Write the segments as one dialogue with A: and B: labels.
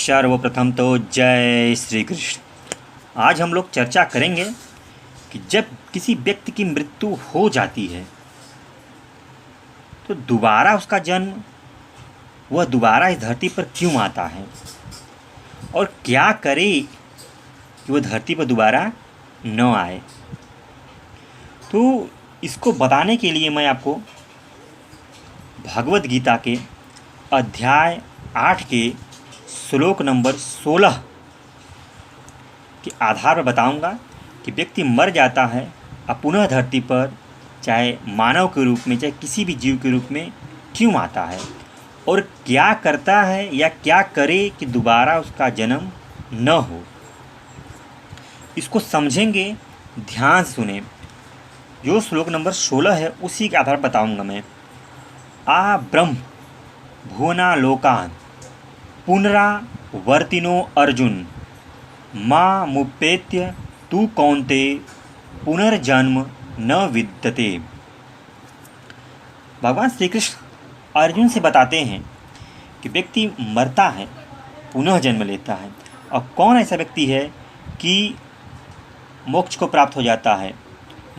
A: सर्वप्रथम तो जय श्री कृष्ण। आज हम लोग चर्चा करेंगे कि जब किसी व्यक्ति की मृत्यु हो जाती है तो दोबारा उसका जन्म, वह दोबारा इस धरती पर क्यों आता है और क्या करे कि वह धरती पर दोबारा न आए। तो इसको बताने के लिए मैं आपको भगवत गीता के अध्याय 8 के श्लोक नंबर 16 के आधार पर बताऊंगा कि व्यक्ति मर जाता है और पुनः धरती पर चाहे मानव के रूप में चाहे किसी भी जीव के रूप में क्यों आता है और क्या करता है या क्या करे कि दोबारा उसका जन्म न हो। इसको समझेंगे, ध्यान से सुने। जो श्लोक नंबर 16 है उसी के आधार पर बताऊंगा मैं। आ ब्रह्म भुवना लोकान पुनरावर्तिनो अर्जुन मां मुपेत्य तू कौन्ते पुनर्जन्म न विद्यते। भगवान श्री कृष्ण अर्जुन से बताते हैं कि व्यक्ति मरता है, पुनः जन्म लेता है। और कौन ऐसा व्यक्ति है कि मोक्ष को प्राप्त हो जाता है,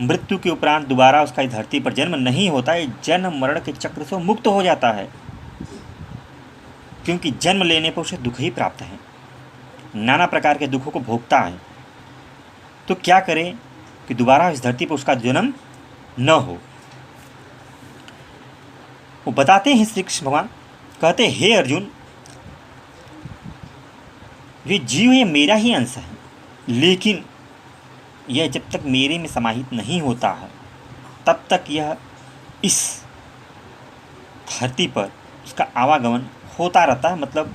A: मृत्यु के उपरांत दोबारा उसका इस धरती पर जन्म नहीं होता है, जन्म मरण के चक्र से मुक्त हो जाता है, क्योंकि जन्म लेने पर उसे दुख ही प्राप्त है, नाना प्रकार के दुखों को भोगता है। तो क्या करे कि दोबारा इस धरती पर उसका जन्म न हो। वो बताते हैं श्री कृष्ण भगवान, कहते हे अर्जुन, ये जीव ये मेरा ही अंश है, लेकिन यह जब तक मेरे में समाहित नहीं होता है तब तक यह इस धरती पर उसका आवागमन होता रहता है, मतलब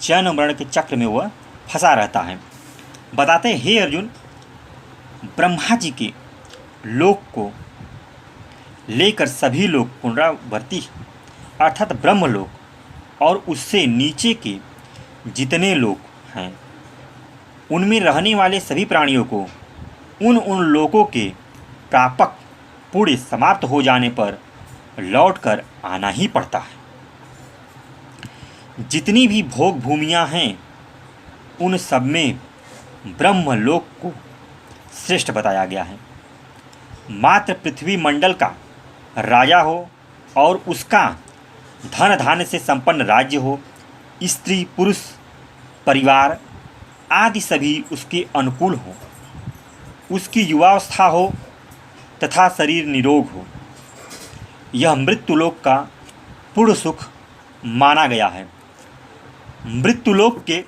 A: जन्म मरण के चक्र में वह फंसा रहता है। बताते हैं हे अर्जुन, ब्रह्मा जी के लोक को लेकर सभी लोग पुनरावर्ती अर्थात ब्रह्मलोक और उससे नीचे के जितने लोग हैं उनमें रहने वाले सभी प्राणियों को उन लोकों के प्रापक पुण्य समाप्त हो जाने पर लौटकर आना ही पड़ता है। जितनी भी भोग भूमियां हैं उन सब में ब्रह्मलोक को श्रेष्ठ बताया गया है। मात्र पृथ्वी मंडल का राजा हो और उसका धन धान्य से संपन्न राज्य हो, स्त्री पुरुष परिवार आदि सभी उसके अनुकूल हो, उसकी युवावस्था हो तथा शरीर निरोग हो, यह मृत्युलोक का पूर्ण सुख माना गया है। मृत्युलोक के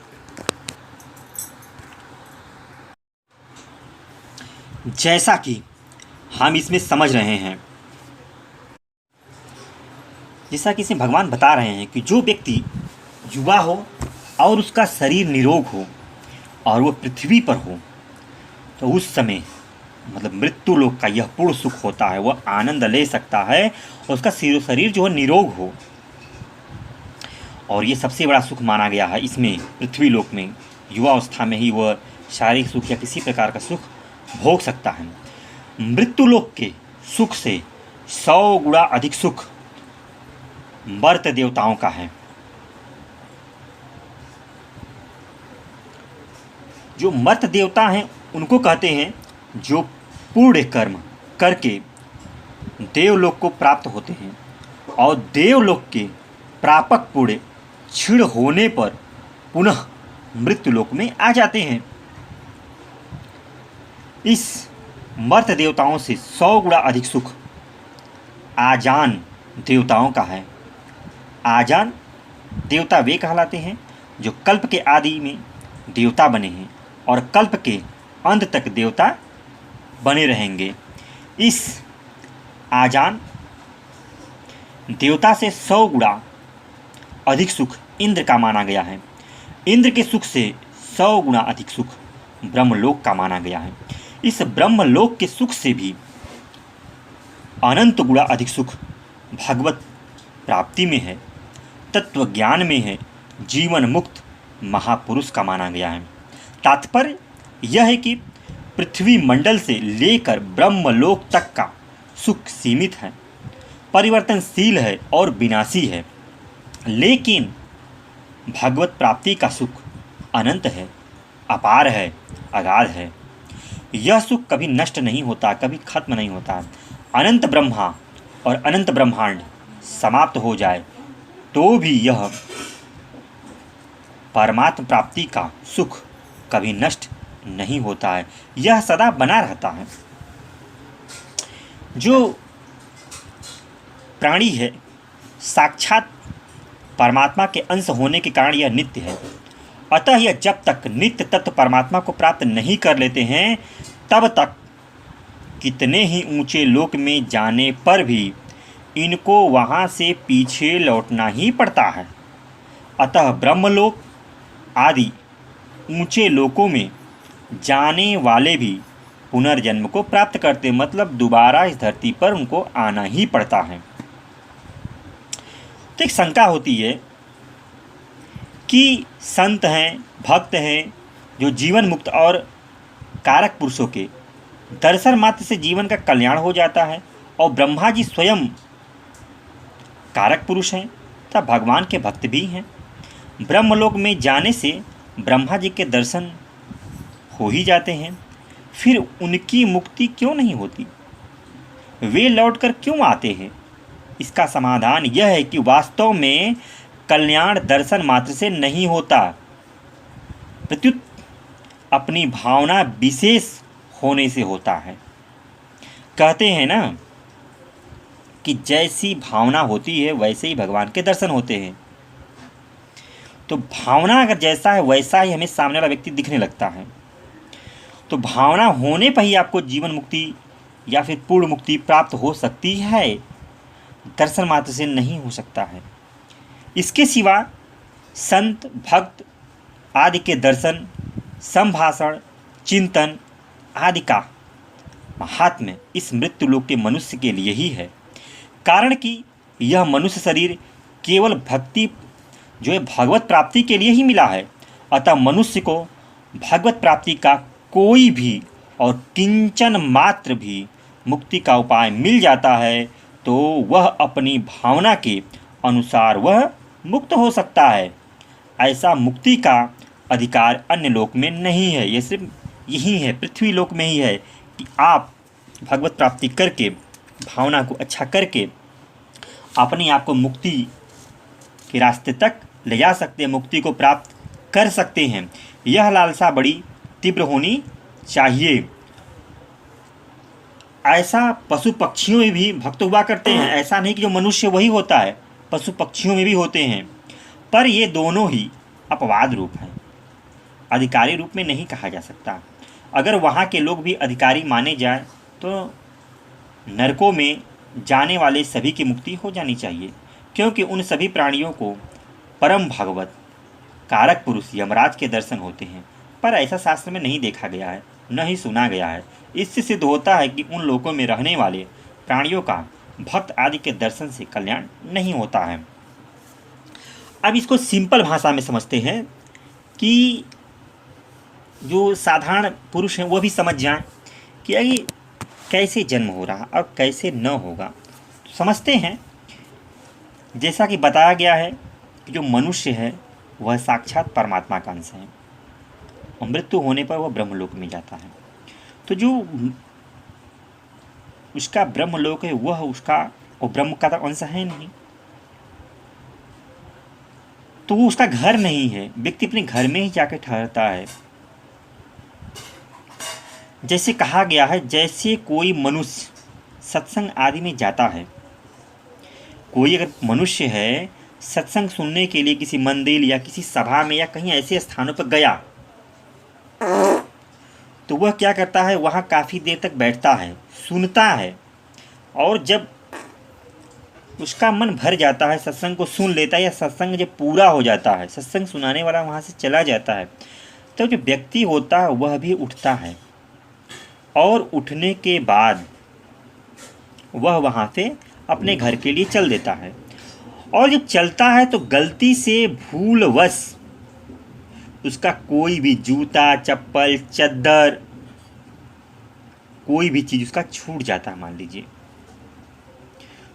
A: जैसा कि हम इसमें समझ रहे हैं, जैसा कि इसमें भगवान बता रहे हैं कि जो व्यक्ति युवा हो और उसका शरीर निरोग हो और वह पृथ्वी पर हो तो उस समय मतलब मृत्यु लोक का यह पूर्ण सुख होता है, वह आनंद ले सकता है और उसका शरीर जो है निरोग हो। और ये सबसे बड़ा सुख माना गया है इसमें पृथ्वी लोक में। युवावस्था में ही वह शारीरिक सुख या किसी प्रकार का सुख भोग सकता है। मृत्यु लोक के सुख से 100 गुना अधिक सुख मर्त्य देवताओं का है। जो मर्त्य देवता हैं उनको कहते हैं जो पूर्ण कर्म करके देवलोक को प्राप्त होते हैं और देवलोक के प्रापक पुण्य क्षीण होने पर पुनः मृत्युलोक में आ जाते हैं। इस मर्त्य देवताओं से 100 गुना अधिक सुख आजान देवताओं का है। आजान देवता वे कहलाते हैं जो कल्प के आदि में देवता बने हैं और कल्प के अंत तक देवता बने रहेंगे। इस आजान देवता से 100 गुना अधिक सुख इंद्र का माना गया है। इंद्र के सुख से 100 गुना अधिक सुख ब्रह्मलोक का माना गया है। इस ब्रह्मलोक के सुख से भी अनंत गुना अधिक सुख भगवत प्राप्ति में है, तत्व ज्ञान में है, जीवन मुक्त महापुरुष का माना गया है। तात्पर्य यह है कि पृथ्वी मंडल से लेकर ब्रह्मलोक तक का सुख सीमित है, परिवर्तनशील है और विनाशी है, लेकिन भगवत प्राप्ति का सुख अनंत है, अपार है, अगाध है। यह सुख कभी नष्ट नहीं होता, कभी खत्म नहीं होता। अनंत ब्रह्मा और अनंत ब्रह्मांड समाप्त हो जाए तो भी यह परमात्म प्राप्ति का सुख कभी नष्ट नहीं होता है, यह सदा बना रहता है। जो प्राणी है साक्षात परमात्मा के अंश होने के कारण यह नित्य है। अतः यह जब तक नित्य तत्व परमात्मा को प्राप्त नहीं कर लेते हैं तब तक कितने ही ऊंचे लोक में जाने पर भी इनको वहाँ से पीछे लौटना ही पड़ता है। अतः ब्रह्मलोक आदि ऊंचे लोकों में जाने वाले भी पुनर्जन्म को प्राप्त करते, मतलब दोबारा इस धरती पर उनको आना ही पड़ता है। तो एक शंका होती है कि संत हैं, भक्त हैं, जो जीवन मुक्त और कारक पुरुषों के दर्शन मात्र से जीवन का कल्याण हो जाता है, और ब्रह्मा जी स्वयं कारक पुरुष हैं तथा भगवान के भक्त भी हैं। ब्रह्मलोक में जाने से ब्रह्मा जी के दर्शन हो ही जाते हैं, फिर उनकी मुक्ति क्यों नहीं होती? वे लौटकर क्यों आते हैं? इसका समाधान यह है कि वास्तव में कल्याण दर्शन मात्र से नहीं होता, प्रत्युत अपनी भावना विशेष होने से होता है। कहते हैं ना कि जैसी भावना होती है वैसे ही भगवान के दर्शन होते हैं। तो भावना अगर जैसा है वैसा ही हमें सामने वाला व्यक्ति दिखने लगता है। तो भावना होने पर ही आपको जीवन मुक्ति या फिर पूर्ण मुक्ति प्राप्त हो सकती है, दर्शन मात्र से नहीं हो सकता है। इसके सिवा संत भक्त आदि के दर्शन, संभाषण, चिंतन आदि का महात्म्य इस मृत्यु लोक के मनुष्य के लिए ही है। कारण कि यह मनुष्य शरीर केवल भक्ति जो है भगवत प्राप्ति के लिए ही मिला है। अतः मनुष्य को भगवत प्राप्ति का कोई भी और किंचन मात्र भी मुक्ति का उपाय मिल जाता है तो वह अपनी भावना के अनुसार वह मुक्त हो सकता है। ऐसा मुक्ति का अधिकार अन्य लोक में नहीं है, यह सिर्फ यही है, पृथ्वी लोक में ही है कि आप भगवत प्राप्ति करके भावना को अच्छा करके अपने आप को मुक्ति के रास्ते तक ले जा सकते हैं, मुक्ति को प्राप्त कर सकते हैं। यह लालसा बड़ी तीव्र होनी चाहिए। ऐसा पशु पक्षियों में भी भक्त हुआ करते हैं, ऐसा नहीं कि जो मनुष्य वही होता है, पशु पक्षियों में भी होते हैं, पर ये दोनों ही अपवाद रूप हैं, अधिकारी रूप में नहीं कहा जा सकता। अगर वहाँ के लोग भी अधिकारी माने जाए तो नरकों में जाने वाले सभी की मुक्ति हो जानी चाहिए, क्योंकि उन सभी प्राणियों को परम भागवत कारक पुरुष यमराज के दर्शन होते हैं। पर ऐसा शास्त्र में नहीं देखा गया है, न ही सुना गया है। इससे सिद्ध होता है कि उन लोकों में रहने वाले प्राणियों का भक्त आदि के दर्शन से कल्याण नहीं होता है। अब इसको सिंपल भाषा में समझते हैं कि जो साधारण पुरुष हैं वो भी समझ जाएं कि ये कैसे जन्म हो रहा और कैसे न होगा। तो समझते हैं, जैसा कि बताया गया है कि जो मनुष्य है वह साक्षात परमात्मा का अंश है और मृत्यु होने पर वह ब्रह्मलोक में जाता है। तो जो उसका ब्रह्मलोक है वो ब्रह्म का तो अंश है नहीं, तो वो उसका घर नहीं है। व्यक्ति अपने घर में ही जाकर ठहरता है। जैसे कहा गया है, जैसे कोई मनुष्य सत्संग आदि में जाता है, कोई अगर मनुष्य है सत्संग सुनने के लिए किसी मंदिर या किसी सभा में या कहीं ऐसे स्थानों पर गया, तो वह क्या करता है, वहाँ काफ़ी देर तक बैठता है, सुनता है, और जब उसका मन भर जाता है, सत्संग को सुन लेता है या सत्संग जब पूरा हो जाता है, सत्संग सुनाने वाला वहाँ से चला जाता है, तो जो व्यक्ति होता है वह भी उठता है और उठने के बाद वह वहाँ से अपने घर के लिए चल देता है। और जब चलता है तो गलती से भूलवश उसका कोई भी जूता, चप्पल, चद्दर, कोई भी चीज़ उसका छूट जाता है मान लीजिए,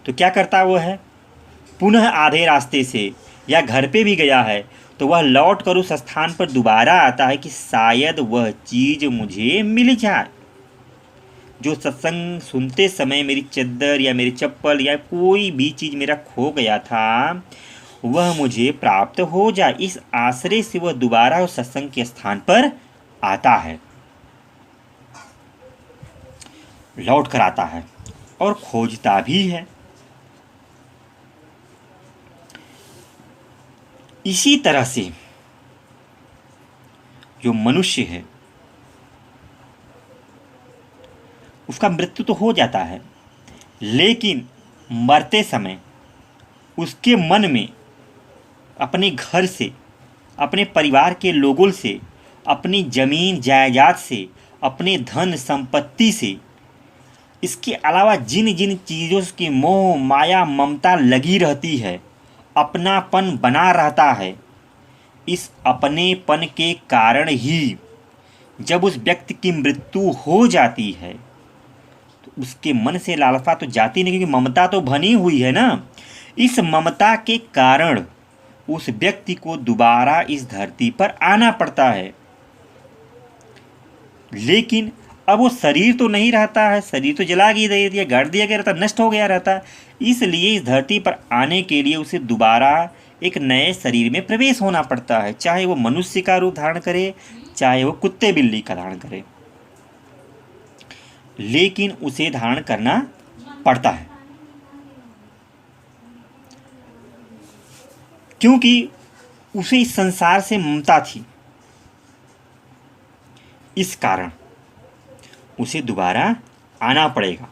A: तो क्या करता वो है, पुनः आधे रास्ते से या घर पे भी गया है तो वह लौट कर उस स्थान पर दोबारा आता है कि शायद वह चीज़ मुझे मिल जाए। जो सत्संग सुनते समय मेरी चद्दर या मेरी चप्पल या कोई भी चीज़ मेरा खो गया था, वह मुझे प्राप्त हो जाए, इस आश्रय से वह दोबारा उस सत्संग के स्थान पर आता है, लौट कर आता है और खोजता भी है। इसी तरह से जो मनुष्य है उसका मृत्यु तो हो जाता है, लेकिन मरते समय उसके मन में अपने घर से, अपने परिवार के लोगों से, अपनी जमीन जायदाद से, अपने धन संपत्ति से, इसके अलावा जिन जिन चीज़ों की मोह माया ममता लगी रहती है, अपनापन बना रहता है, इस अपनेपन के कारण ही जब उस व्यक्ति की मृत्यु हो जाती है तो उसके मन से लालसा तो जाती नहीं, क्योंकि ममता तो बनी हुई है ना। इस ममता के कारण उस व्यक्ति को दोबारा इस धरती पर आना पड़ता है। लेकिन अब वो शरीर तो नहीं रहता है, शरीर तो जला दिया, गाड़ दिया गया रहता, नष्ट हो गया रहता है। इसलिए इस धरती पर आने के लिए उसे दोबारा एक नए शरीर में प्रवेश होना पड़ता है, चाहे वो मनुष्य का रूप धारण करे, चाहे वो कुत्ते बिल्ली का धारण करे, लेकिन उसे धारण करना पड़ता है, क्योंकि उसे इस संसार से ममता थी। इस कारण उसे दोबारा आना पड़ेगा।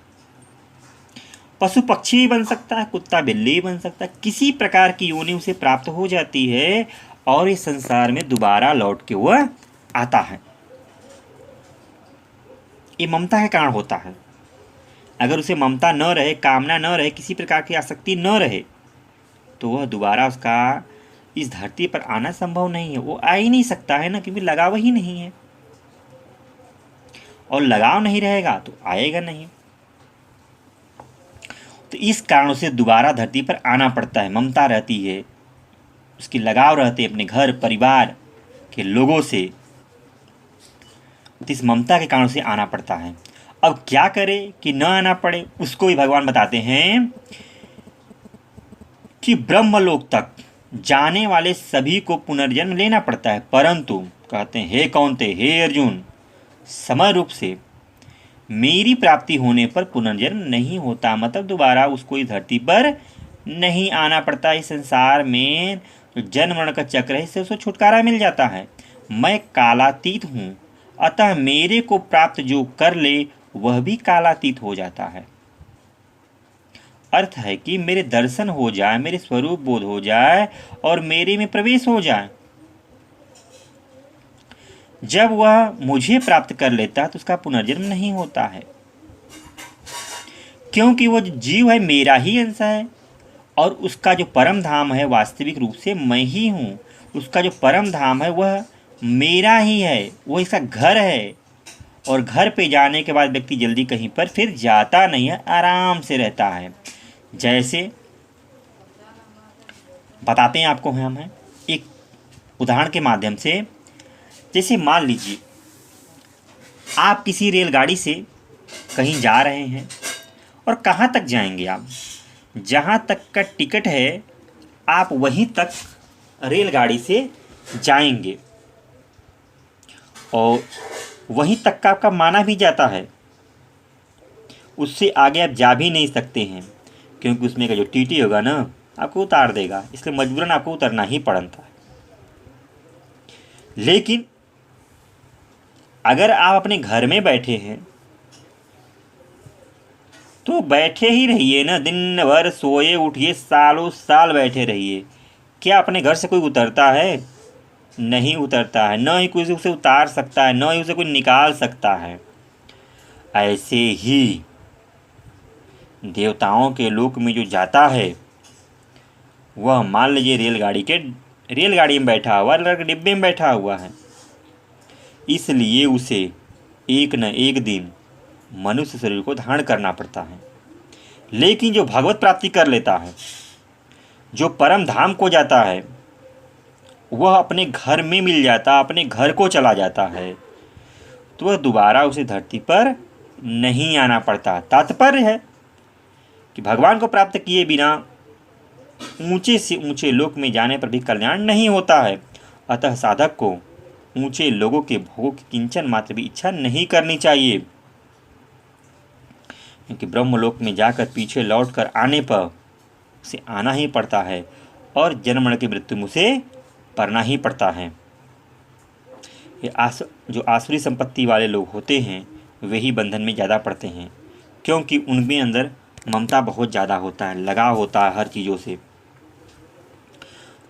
A: पशु पक्षी भी बन सकता है, कुत्ता बिल्ली भी बन सकता है, किसी प्रकार की योनि उसे प्राप्त हो जाती है और इस संसार में दोबारा लौट के वह आता है। ये ममता के कारण होता है। अगर उसे ममता न रहे, कामना न रहे, किसी प्रकार की आसक्ति न रहे, तो वह दोबारा उसका इस धरती पर आना संभव नहीं है। वो आ ही नहीं सकता है ना, क्योंकि लगाव ही नहीं है, और लगाव नहीं रहेगा तो आएगा नहीं। तो इस कारण उसे दोबारा धरती पर आना पड़ता है। ममता रहती है, उसकी लगाव रहते अपने घर परिवार के लोगों से, तो इस ममता के कारण उसे आना पड़ता है। अब क्या करे कि न आना पड़े, उसको भी भगवान बताते हैं कि ब्रह्मलोक तक जाने वाले सभी को पुनर्जन्म लेना पड़ता है, परंतु कहते हैं हे कौन्ते, हे अर्जुन, समय रूप से मेरी प्राप्ति होने पर पुनर्जन्म नहीं होता। मतलब दोबारा उसको इस धरती पर नहीं आना पड़ता। इस संसार में जो जन्म मरण का चक्र है, इससे उसको छुटकारा मिल जाता है। मैं कालातीत हूँ, अतः मेरे को प्राप्त जो कर ले वह भी कालातीत हो जाता है। अर्थ है कि मेरे दर्शन हो जाए, मेरे स्वरूप बोध हो जाए और मेरे में प्रवेश हो जाए। जब वह मुझे प्राप्त कर लेता है तो उसका पुनर्जन्म नहीं होता है, क्योंकि वह जो जीव है मेरा ही अंश है और उसका जो परम धाम है वास्तविक रूप से मैं ही हूँ। उसका जो परम धाम है वह मेरा ही है, वह इसका घर है। और घर पे जाने के बाद व्यक्ति जल्दी कहीं पर फिर जाता नहीं है, आराम से रहता है। जैसे बताते हैं आपको हम एक उदाहरण के माध्यम से। जैसे मान लीजिए आप किसी रेलगाड़ी से कहीं जा रहे हैं, और कहाँ तक जाएंगे आप? जहाँ तक का टिकट है आप वहीं तक रेलगाड़ी से जाएंगे, और वहीं तक का आपका माना भी जाता है। उससे आगे आप जा भी नहीं सकते हैं, क्योंकि उसमें का जो टीटी होगा ना आपको उतार देगा, इसलिए मजबूरन आपको उतरना ही पड़ता है। लेकिन अगर आप अपने घर में बैठे हैं तो बैठे ही रहिए ना, दिन भर सोए उठिए, सालों साल बैठे रहिए। क्या अपने घर से कोई उतरता है? नहीं उतरता है, न ही कोई उसे उतार सकता है, न ही उसे कोई निकाल सकता है। ऐसे ही देवताओं के लोक में जो जाता है वह मान लीजिए रेलगाड़ी में बैठा हुआ, डिब्बे में बैठा हुआ है, इसलिए उसे एक न एक दिन मनुष्य शरीर को धारण करना पड़ता है। लेकिन जो भगवत प्राप्ति कर लेता है, जो परम धाम को जाता है, वह अपने घर में मिल जाता, अपने घर को चला जाता है, तो वह दोबारा उसे धरती पर नहीं आना पड़ता। तात्पर्य है कि भगवान को प्राप्त किए बिना ऊंचे से ऊंचे लोक में जाने पर भी कल्याण नहीं होता है। अतः साधक को ऊंचे लोगों के भोगों की किंचन मात्र भी इच्छा नहीं करनी चाहिए, क्योंकि ब्रह्मलोक में जाकर पीछे लौटकर आने पर उसे आना ही पड़ता है और जन्म मरण की मृत्यु मुझे पड़ना ही पड़ता है। जो आसुरी संपत्ति वाले लोग होते हैं वे ही बंधन में ज़्यादा पड़ते हैं, क्योंकि उनके अंदर ममता बहुत ज़्यादा होता है, लगाव होता है हर चीज़ों से,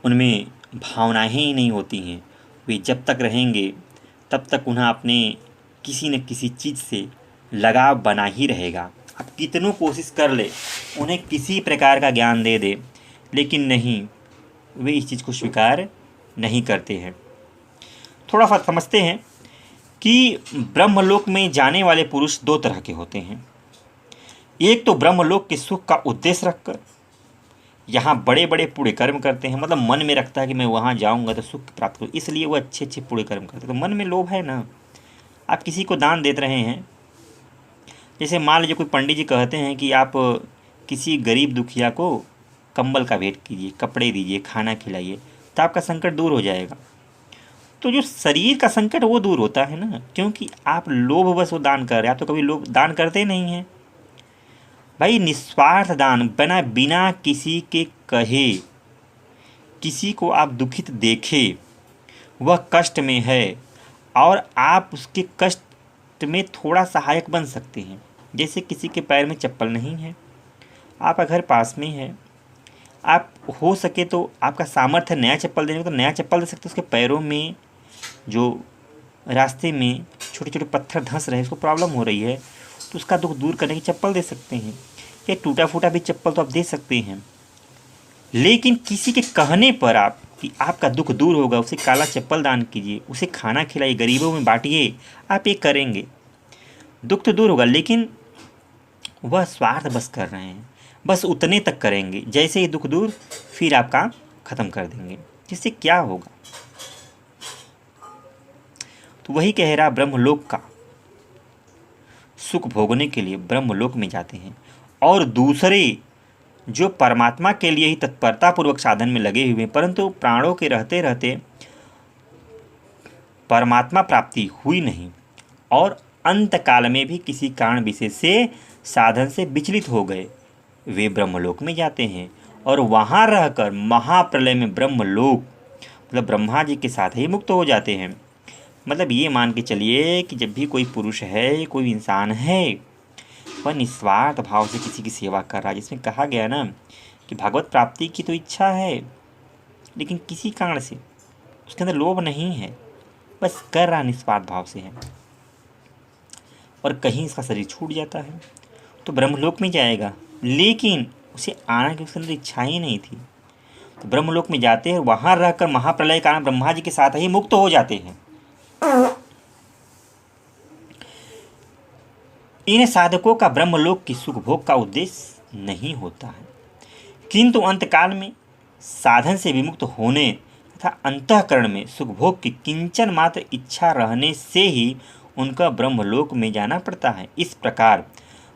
A: उनमें भावनाएं ही नहीं होती हैं। वे जब तक रहेंगे तब तक उन्हें अपने किसी न किसी चीज़ से लगाव बना ही रहेगा। आप कितनों कोशिश कर ले, उन्हें किसी प्रकार का ज्ञान दे दे, लेकिन नहीं, वे इस चीज़ को स्वीकार नहीं करते हैं। थोड़ा सा समझते हैं कि ब्रह्मलोक में जाने वाले पुरुष दो तरह के होते हैं। एक तो ब्रह्मलोक के सुख का उद्देश्य रखकर यहाँ बड़े बड़े पुण्य कर्म करते हैं, मतलब मन में रखता है कि मैं वहाँ जाऊँगा तो सुख प्राप्त करूँ, इसलिए वो अच्छे अच्छे पुण्य कर्म करते हैं। तो मन में लोभ है ना। आप किसी को दान देते रहे हैं, जैसे मान लीजिए कोई पंडित जी कहते हैं कि आप किसी गरीब दुखिया को कंबल का भेंट कीजिए, कपड़े दीजिए, खाना खिलाइए, तो आपका संकट दूर हो जाएगा। तो जो शरीर का संकट वो दूर होता है ना, क्योंकि आप लोभवश वो दान कर रहे हैं। आप तो कभी लोभ दान करते नहीं हैं भाई। निस्वार्थ दान, बिना किसी के कहे, किसी को आप दुखित देखे, वह कष्ट में है और आप उसके कष्ट में थोड़ा सहायक बन सकते हैं। जैसे किसी के पैर में चप्पल नहीं है, आपका घर पास में है, आप हो सके तो आपका सामर्थ्य नया चप्पल देने को तो नया चप्पल दे सकते हैं। उसके पैरों में जो रास्ते में छोटे छोटे पत्थर धंस रहे हैं, उसको प्रॉब्लम हो रही है, तो उसका दुख दूर करने की चप्पल दे सकते हैं, या टूटा फूटा भी चप्पल तो आप दे सकते हैं। लेकिन किसी के कहने पर आप कि आपका दुख दूर होगा, उसे काला चप्पल दान कीजिए, उसे खाना खिलाइए, गरीबों में बांटिए, आप ये करेंगे, दुख तो दूर होगा। लेकिन वह स्वार्थ बस कर रहे हैं, बस उतने तक करेंगे, जैसे ही दुख दूर फिर आप काम ख़त्म कर देंगे, जिससे क्या होगा। तो वही कह रहा, ब्रह्मलोक का सुख भोगने के लिए ब्रह्मलोक में जाते हैं, और दूसरे जो परमात्मा के लिए ही तत्परतापूर्वक साधन में लगे हुए हैं, परंतु प्राणों के रहते रहते परमात्मा प्राप्ति हुई नहीं और अंत काल में भी किसी कारण विशेष से साधन से विचलित हो गए, वे ब्रह्मलोक में जाते हैं और वहाँ रहकर महाप्रलय में ब्रह्मलोक मतलब ब्रह्मा जी के साथ ही मुक्त हो जाते हैं। मतलब ये मान के चलिए कि जब भी कोई पुरुष है, कोई इंसान है, वह निस्वार्थ भाव से किसी की सेवा कर रहा है, जिसमें कहा गया ना कि भगवत प्राप्ति की तो इच्छा है, लेकिन किसी कारण से उसके अंदर लोभ नहीं है, बस कर रहा निस्वार्थ भाव से है, और कहीं इसका शरीर छूट जाता है तो ब्रह्मलोक में जाएगा, लेकिन उसे आना की उसके अंदर इच्छा ही नहीं थी। तो ब्रह्मलोक में जाते हैं, वहाँ रहकर महाप्रलय कारण ब्रह्मा जी के साथ ही मुक्त हो जाते हैं। इन साधकों का ब्रह्मलोक की सुख भोग का उद्देश्य नहीं होता है, किंतु अंतकाल में साधन से विमुक्त होने तथा अंतःकरण में सुख भोग की किंचन मात्र इच्छा रहने से ही उनका ब्रह्मलोक में जाना पड़ता है। इस प्रकार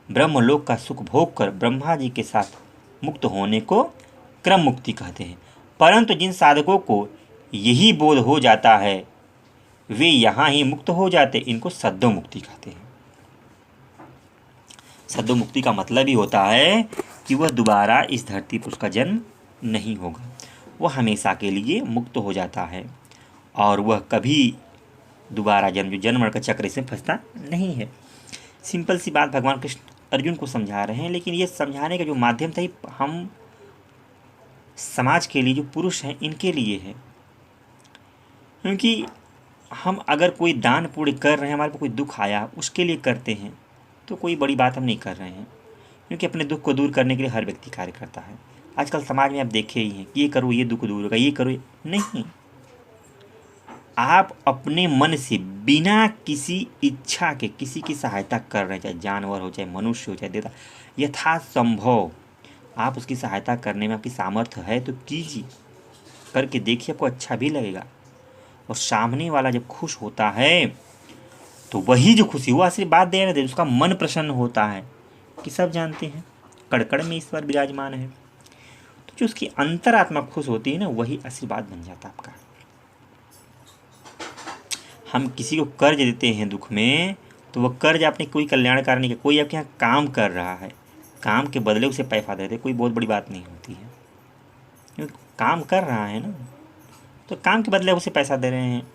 A: ब्रह्मलोक का सुख भोग कर ब्रह्मा जी के साथ मुक्त होने को क्रम मुक्ति कहते हैं। परंतु जिन साधकों को यही बोध हो जाता है वे यहाँ ही मुक्त हो जाते, इनको सद्यो मुक्ति कहते हैं। सद्यो मुक्ति का मतलब ही होता है कि वह दोबारा इस धरती पर उसका जन्म नहीं होगा, वह हमेशा के लिए मुक्त हो जाता है और वह कभी दोबारा जो जन्म मरण का चक्र इसमें फंसता नहीं है। सिंपल सी बात भगवान कृष्ण अर्जुन को समझा रहे हैं, लेकिन ये समझाने का जो माध्यम था हम समाज के लिए, जो पुरुष हैं इनके लिए है। क्योंकि हम अगर कोई दान पुण्य कर रहे हैं, हमारे को कोई दुख आया उसके लिए करते हैं, तो कोई बड़ी बात हम नहीं कर रहे हैं, क्योंकि अपने दुख को दूर करने के लिए हर व्यक्ति कार्य करता है। आजकल समाज में आप देखे ही हैं कि ये करो ये दुख दूर होगा, ये करो नहीं। आप अपने मन से बिना किसी इच्छा के किसी की सहायता कर रहे हैं, चाहे जानवर हो, चाहे मनुष्य हो, चाहे देवता, यथासंभव आप उसकी सहायता करने में आपकी सामर्थ्य है तो कीजिए। करके देखिए, आपको अच्छा भी लगेगा। और सामने वाला जब खुश होता है तो वही जो खुशी, वो आशीर्वाद दे रहे थे, उसका मन प्रसन्न होता है कि सब जानते हैं कड़कड़ में ईश्वर विराजमान है। तो जो उसकी अंतरात्मा खुश होती है ना, वही आशीर्वाद बन जाता है आपका। हम किसी को कर्ज देते हैं दुख में, तो वह कर्ज आपने कोई कल्याणकारी नहीं किया, कोई आपके यहाँ काम कर रहा है, काम के बदले उसे पैसा देते, कोई बहुत बड़ी बात नहीं होती है, क्योंकि काम कर रहा है ना, तो काम के बदले उसे पैसा दे रहे हैं।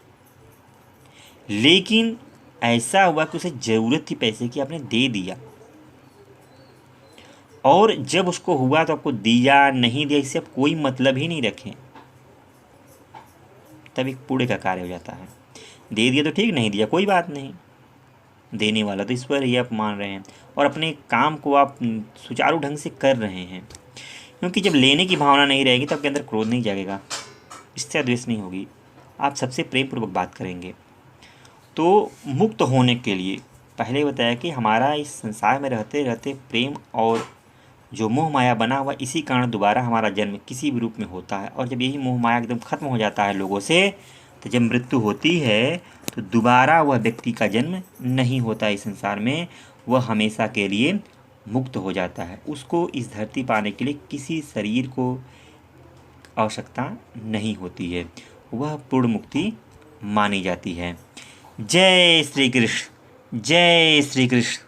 A: लेकिन ऐसा हुआ कि उसे ज़रूरत थी पैसे की, आपने दे दिया, और जब उसको हुआ तो आपको दिया नहीं दिया इससे आप कोई मतलब ही नहीं रखें, तब एक पुण्य का कार्य हो जाता है। दे दिया तो ठीक, नहीं दिया कोई बात नहीं, देने वाला तो ईश्वर ही आप मान रहे हैं, और अपने काम को आप सुचारू ढंग से कर रहे हैं। क्योंकि जब लेने की भावना नहीं रहेगी तो आपके अंदर क्रोध नहीं जागेगा, इससे द्वेष नहीं होगी, आप सबसे प्रेम पूर्वक बात करेंगे। तो मुक्त होने के लिए पहले बताया कि हमारा इस संसार में रहते रहते प्रेम और जो मोह माया बना हुआ, इसी कारण दोबारा हमारा जन्म किसी भी रूप में होता है। और जब यही मोह माया एकदम खत्म हो जाता है लोगों से, तो जब मृत्यु होती है तो दोबारा वह व्यक्ति का जन्म नहीं होता इस संसार में, वह हमेशा के लिए मुक्त हो जाता है। उसको इस धरती पाने के लिए किसी शरीर को आवश्यकता नहीं होती है, वह पूर्ण मुक्ति मानी जाती है। जय श्री कृष्ण, जय श्री कृष्ण।